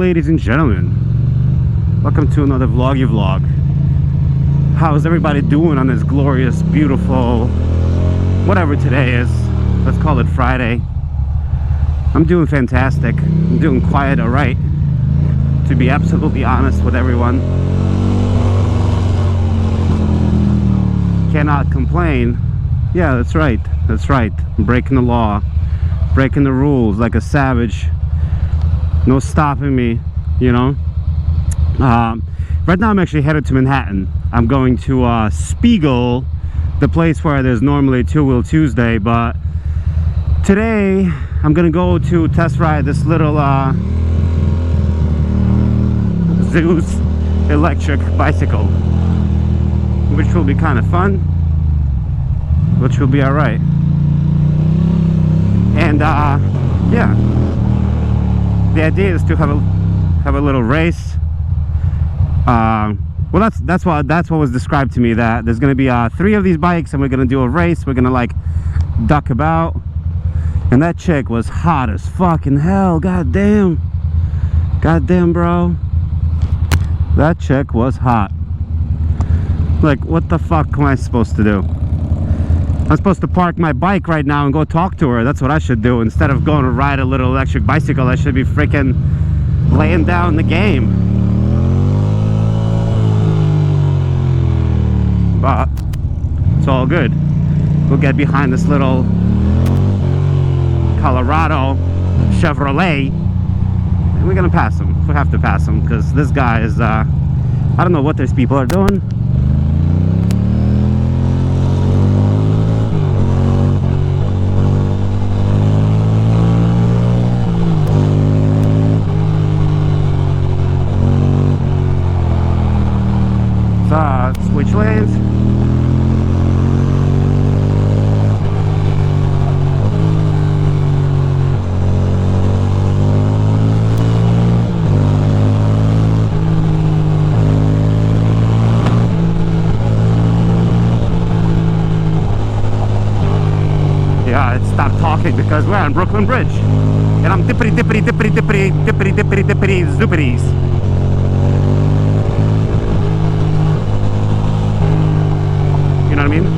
ladies and gentlemen, welcome to another vloggy vlog. How's everybody doing on this glorious, beautiful, whatever today is? Let's call it Friday. I'm doing fantastic. I'm doing quite alright, to be absolutely honest with everyone. Cannot complain. Yeah, that's right. That's right. I'm breaking the law, breaking the rules like a savage. No stopping me, you know. Right now I'm actually headed to Manhattan. I'm going to Spiegel, the place where there's normally Two Wheel Tuesday, but today I'm gonna go to test ride this little Zeus electric bicycle, which will be kind of fun, which will be all right. And yeah, the idea is to have a little race. Well, that's what was described to me, that there's gonna be 3 of these bikes and we're gonna do a race. We're gonna like duck about. And that chick was hot as fucking hell. Goddamn, bro, that chick was hot. Like, what the fuck am I supposed to do? I'm supposed to park my bike right now and go talk to her. That's what I should do. Instead of going to ride a little electric bicycle, I should be freaking laying down the game. But it's all good. We'll get behind this little Colorado Chevrolet and we're gonna pass him. We have to pass him because this guy is I don't know what these people are doing. Switch lanes. Yeah, it stopped talking because we're on Brooklyn Bridge and I'm dippity zoopities. You know what I mean?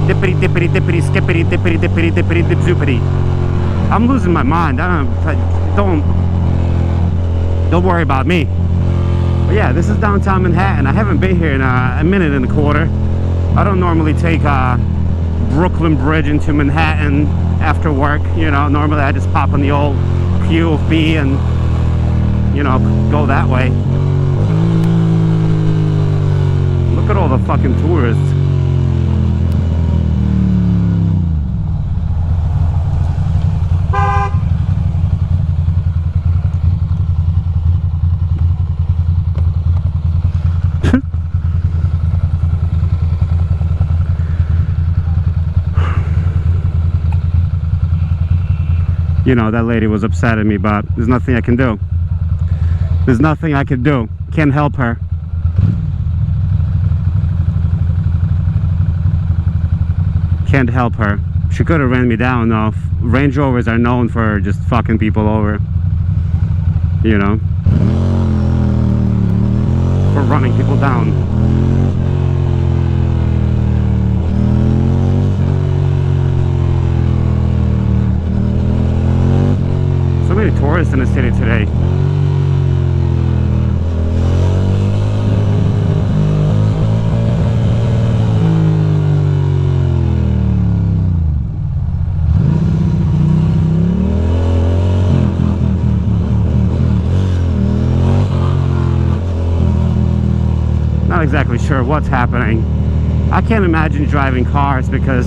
Dippity skippity dip zoopity. I'm losing my mind. Don't worry about me. But yeah, this is downtown Manhattan. I haven't been here in a minute and a quarter. I don't normally take Brooklyn Bridge into Manhattan after work. You know, normally I just pop on the old Q of B and, you know, go that way. Look at all the fucking tourists. You know, that lady was upset at me, but there's nothing I can do. There's nothing I can do. Can't help her. Can't help her. She could have ran me down though. Range Rovers are known for just fucking people over. You know? For running people down. So many tourists in the city today. Not exactly sure what's happening. I can't imagine driving cars because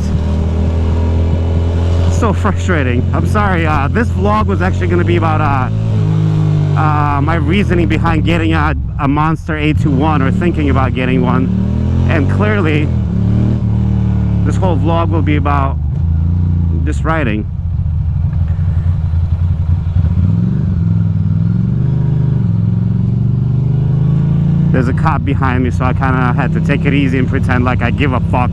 it's so frustrating. I'm sorry, this vlog was actually going to be about my reasoning behind getting a Monster A21 or thinking about getting one, and clearly this whole vlog will be about just riding. There's a cop behind me, so I kind of had to take it easy and pretend like I give a fuck.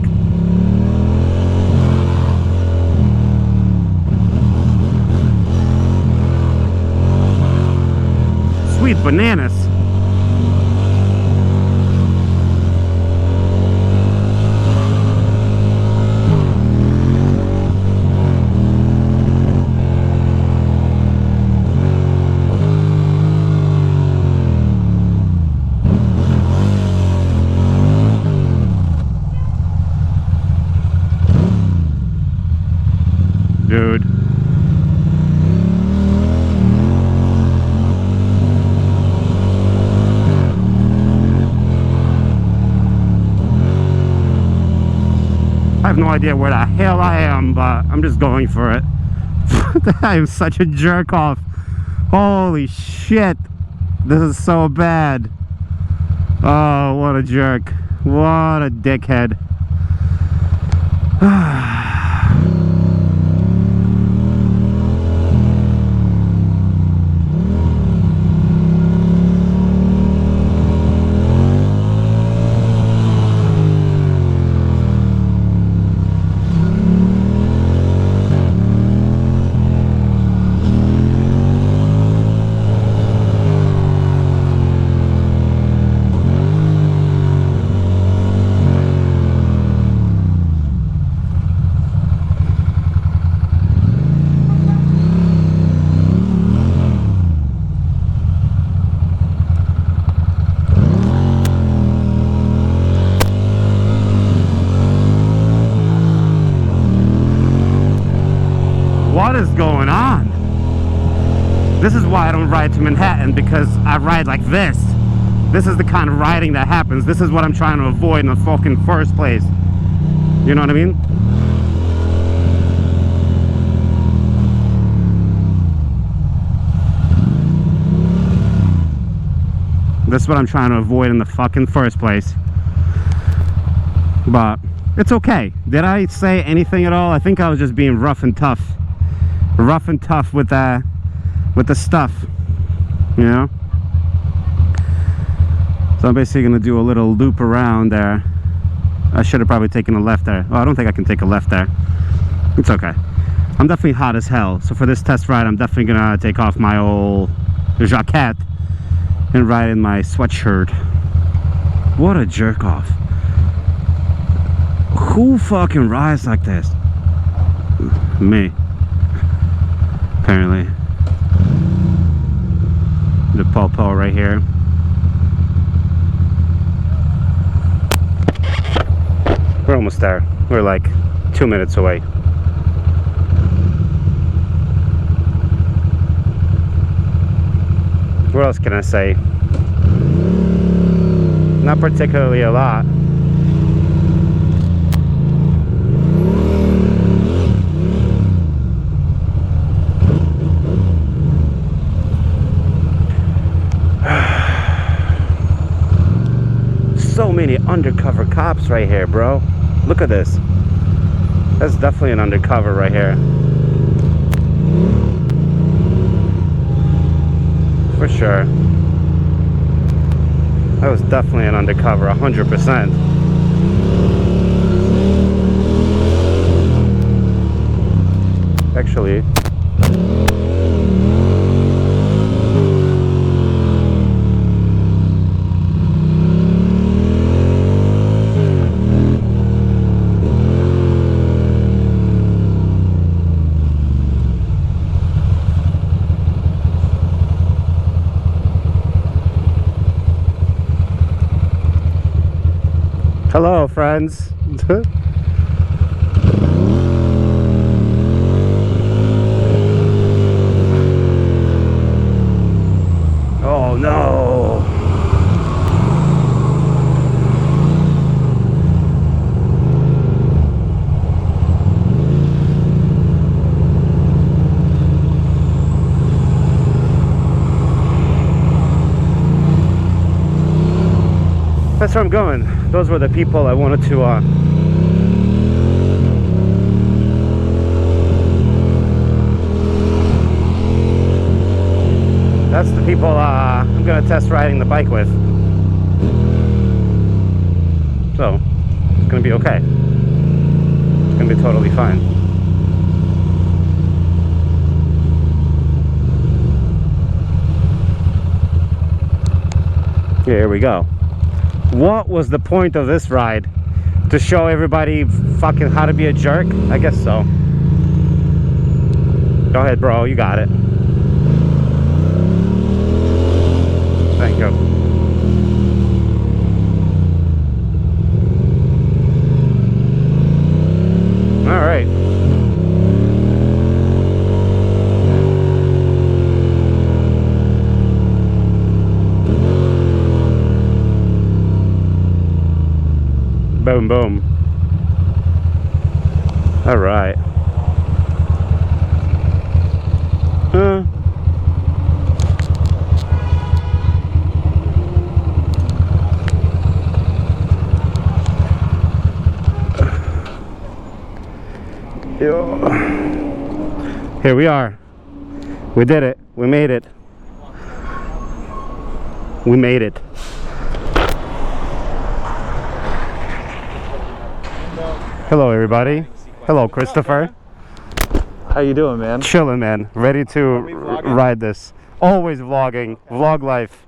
sweet bananas. Dude. I have no idea where the hell I am, but I'm just going for it. I am such a jerk off. Holy shit. This is so bad. Oh, what a jerk. What a dickhead. What is going on? This is why I don't ride to Manhattan, because I ride like this. This is the kind of riding that happens. This is what I'm trying to avoid in the fucking first place. You know what I mean? This is what I'm trying to avoid in the fucking first place. But it's okay. Did I say anything at all? I think I was just being rough and tough. Rough and tough with the stuff, you know. So I'm basically gonna do a little loop around there. I should have probably taken a left there. Oh, I don't think I can take a left there. It's okay. I'm definitely hot as hell, so for this test ride I'm definitely gonna take off my old jacket and ride in my sweatshirt. What a jerk off. Who fucking rides like this? Me. Apparently. The po-po right here. We're almost there. We're like 2 minutes away. What else can I say? Not particularly a lot. So many undercover cops right here, bro. Look at this. That's definitely an undercover right here. For sure. That was definitely an undercover, 100%. Actually, hello, friends. Oh no. That's where I'm going. Those were the people I wanted to that's the people I'm gonna test riding the bike with. So it's gonna be okay. It's gonna be totally fine. Here we go. What was the point of this ride? To show everybody fucking how to be a jerk? I guess so. Go ahead, bro. You got it. Thank you. All right. Boom, boom. All right. Here we are. We did it. We made it. We made it. Hello, everybody. Hello, Christopher. How you doing, man? Chilling, man. Ready to ride this. Always vlogging. Vlog life.